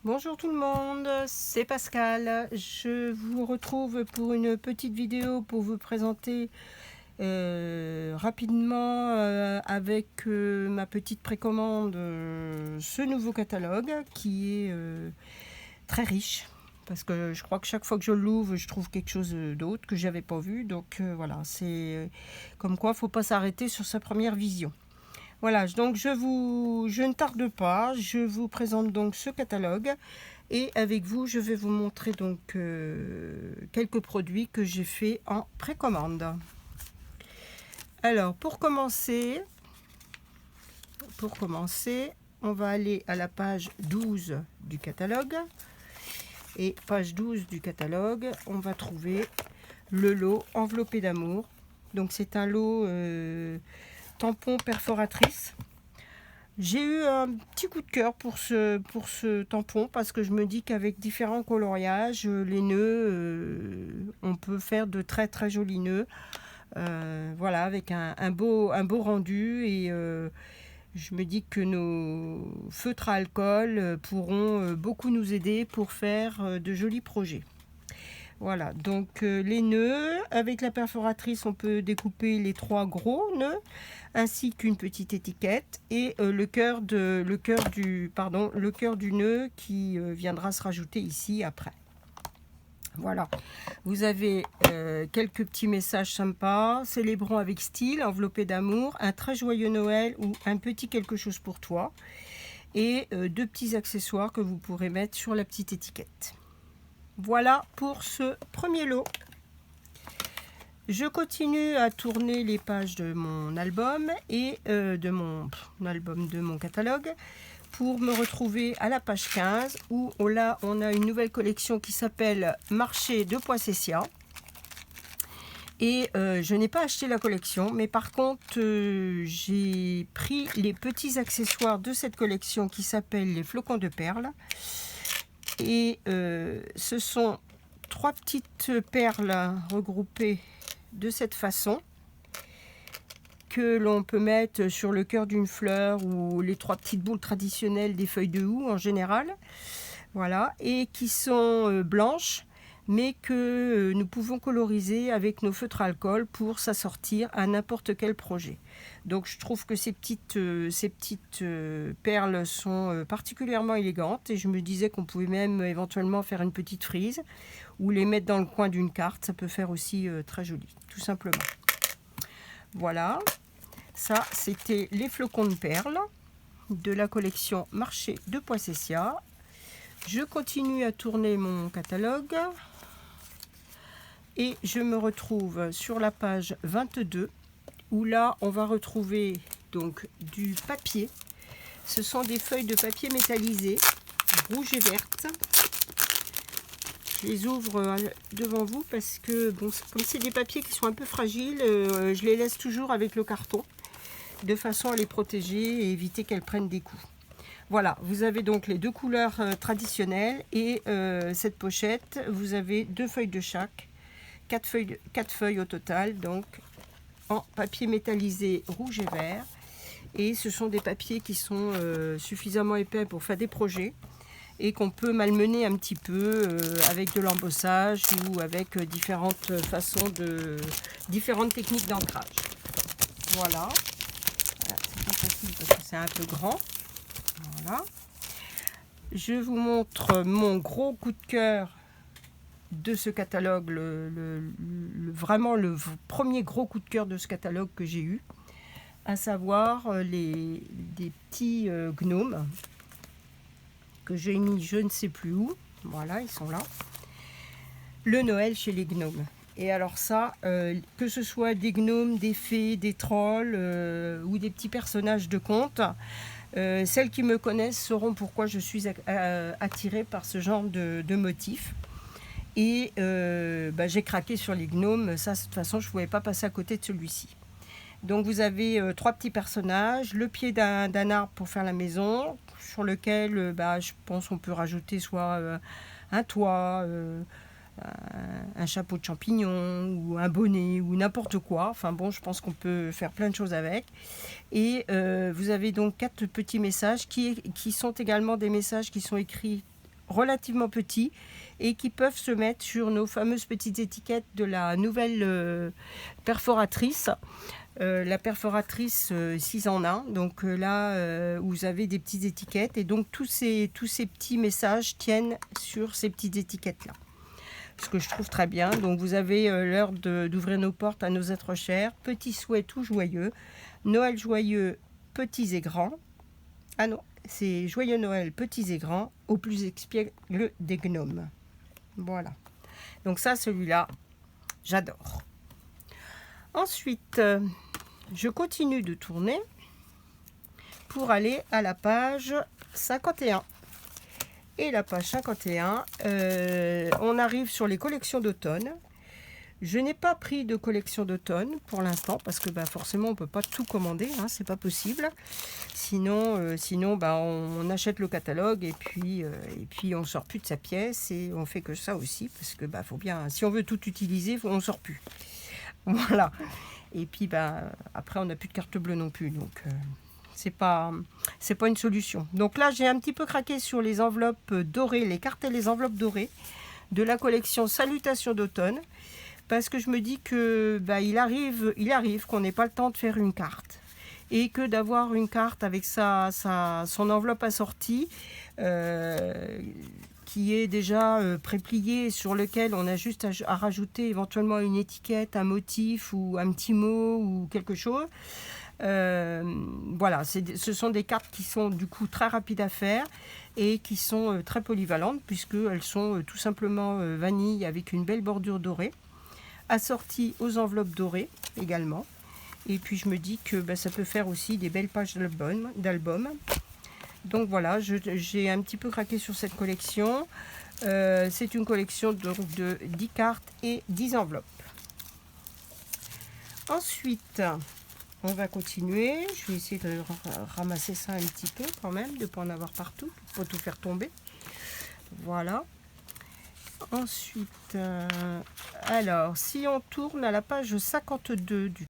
Bonjour tout le monde, c'est Pascal. Je vous retrouve pour une petite vidéo pour vous présenter rapidement avec ma petite précommande ce nouveau catalogue qui est très riche. Parce que je crois que chaque fois que je l'ouvre, je trouve quelque chose d'autre que j'avais pas vu. Donc voilà, c'est comme quoi il ne faut pas s'arrêter sur sa première vision. Voilà, donc je ne tarde pas, je vous présente donc ce catalogue et avec vous, je vais vous montrer donc quelques produits que j'ai fait en précommande. Alors, pour commencer, on va aller à la page 12 du catalogue. Et page 12 du catalogue, on va trouver le lot enveloppé d'amour. Donc c'est un lot tampon perforatrice. J'ai eu un petit coup de cœur pour ce tampon parce que je me dis qu'avec différents coloriages, les nœuds, on peut faire de très très jolis nœuds. Voilà, avec un beau rendu et je me dis que nos feutres à alcool pourront beaucoup nous aider pour faire de jolis projets. Voilà, donc les nœuds, avec la perforatrice, on peut découper les 3 gros nœuds, ainsi qu'une petite étiquette et le cœur du nœud qui viendra se rajouter ici après. Voilà, vous avez quelques petits messages sympas, célébrons avec style, enveloppé d'amour, un très joyeux Noël ou un petit quelque chose pour toi, et 2 petits accessoires que vous pourrez mettre sur la petite étiquette. Voilà pour ce premier lot. Je continue à tourner les pages de mon album et de mon catalogue pour me retrouver à la page 15 où là on a une nouvelle collection qui s'appelle Marché de Poissessia. Et je n'ai pas acheté la collection, mais par contre j'ai pris les petits accessoires de cette collection qui s'appelle les flocons de perles. Et ce sont 3 petites perles regroupées de cette façon que l'on peut mettre sur le cœur d'une fleur ou les 3 petites boules traditionnelles des feuilles de houx en général. Voilà, et qui sont blanches mais que nous pouvons coloriser avec nos feutres à alcool pour s'assortir à n'importe quel projet. Donc je trouve que ces petites perles sont particulièrement élégantes et je me disais qu'on pouvait même éventuellement faire une petite frise ou les mettre dans le coin d'une carte, ça peut faire aussi très joli, tout simplement. Voilà, ça c'était les flocons de perles de la collection Marché de Poissessia. Je continue à tourner mon catalogue et je me retrouve sur la page 22 où là on va retrouver donc du papier. Ce sont des feuilles de papier métallisées, rouges et vertes. Je les ouvre devant vous parce que bon, comme c'est des papiers qui sont un peu fragiles, je les laisse toujours avec le carton de façon à les protéger et éviter qu'elles prennent des coups. Voilà, vous avez donc les 2 couleurs traditionnelles et cette pochette, vous avez 2 feuilles de chaque, 4 feuilles au total, donc en papier métallisé rouge et vert. Et ce sont des papiers qui sont suffisamment épais pour faire des projets et qu'on peut malmener un petit peu avec de l'embossage ou avec différentes techniques d'ancrage. Voilà, c'est pas facile parce que c'est un peu grand. Voilà. Je vous montre mon gros coup de cœur de ce catalogue, vraiment le premier gros coup de cœur de ce catalogue que j'ai eu, à savoir des petits gnomes que j'ai mis je ne sais plus où. Voilà, ils sont là. Le Noël chez les gnomes. Et alors ça, que ce soit des gnomes, des fées, des trolls ou des petits personnages de contes, celles qui me connaissent sauront pourquoi je suis attirée par ce genre de motifs. Et j'ai craqué sur les gnomes, ça de toute façon je ne pouvais pas passer à côté de celui-ci. Donc vous avez 3 petits personnages, le pied d'un arbre pour faire la maison, sur lequel je pense qu'on peut rajouter soit un toit, un chapeau de champignons ou un bonnet ou n'importe quoi. Enfin bon, je pense qu'on peut faire plein de choses avec. Et vous avez donc 4 petits messages qui sont également des messages qui sont écrits relativement petits et qui peuvent se mettre sur nos fameuses petites étiquettes de la nouvelle perforatrice. La perforatrice 6 en 1. Donc là, vous avez des petites étiquettes et donc tous ces petits messages tiennent sur ces petites étiquettes-là. Ce que je trouve très bien. Donc vous avez l'heure d'ouvrir nos portes à nos êtres chers. Petits souhaits tout joyeux. Noël joyeux, petits et grands. Ah non, c'est Joyeux Noël, petits et grands, au plus expiègle des gnomes. Voilà. Donc ça, celui-là, j'adore. Ensuite, je continue de tourner pour aller à la page 51. Et la page 51, on arrive sur les collections d'automne. Je n'ai pas pris de collection d'automne pour l'instant parce que forcément on ne peut pas tout commander, hein, c'est pas possible. Sinon on achète le catalogue et puis on sort plus de sa pièce et on fait que ça aussi parce que faut bien, si on veut tout utiliser, on sort plus. Voilà. Et puis après on n'a plus de carte bleue non plus, donc c'est pas une solution. Donc là j'ai un petit peu craqué sur les enveloppes dorées, les cartes et les enveloppes dorées de la collection Salutations d'automne. Parce que je me dis que il arrive qu'on n'ait pas le temps de faire une carte. Et que d'avoir une carte avec son enveloppe assortie, qui est déjà prépliée, sur lequel on a juste à rajouter éventuellement une étiquette, un motif ou un petit mot ou quelque chose. Voilà, ce sont des cartes qui sont du coup très rapides à faire et qui sont très polyvalentes puisqu'elles sont tout simplement vanille avec une belle bordure dorée, assortie aux enveloppes dorées également. Et puis je me dis que ça peut faire aussi des belles pages d'album. Donc voilà, j'ai un petit peu craqué sur cette collection. C'est une collection de 10 cartes et 10 enveloppes. Ensuite, on va continuer. Je vais essayer de ramasser ça un petit peu quand même, de ne pas en avoir partout, pour tout faire tomber. Voilà. Ensuite, alors, si on tourne à la page 52 du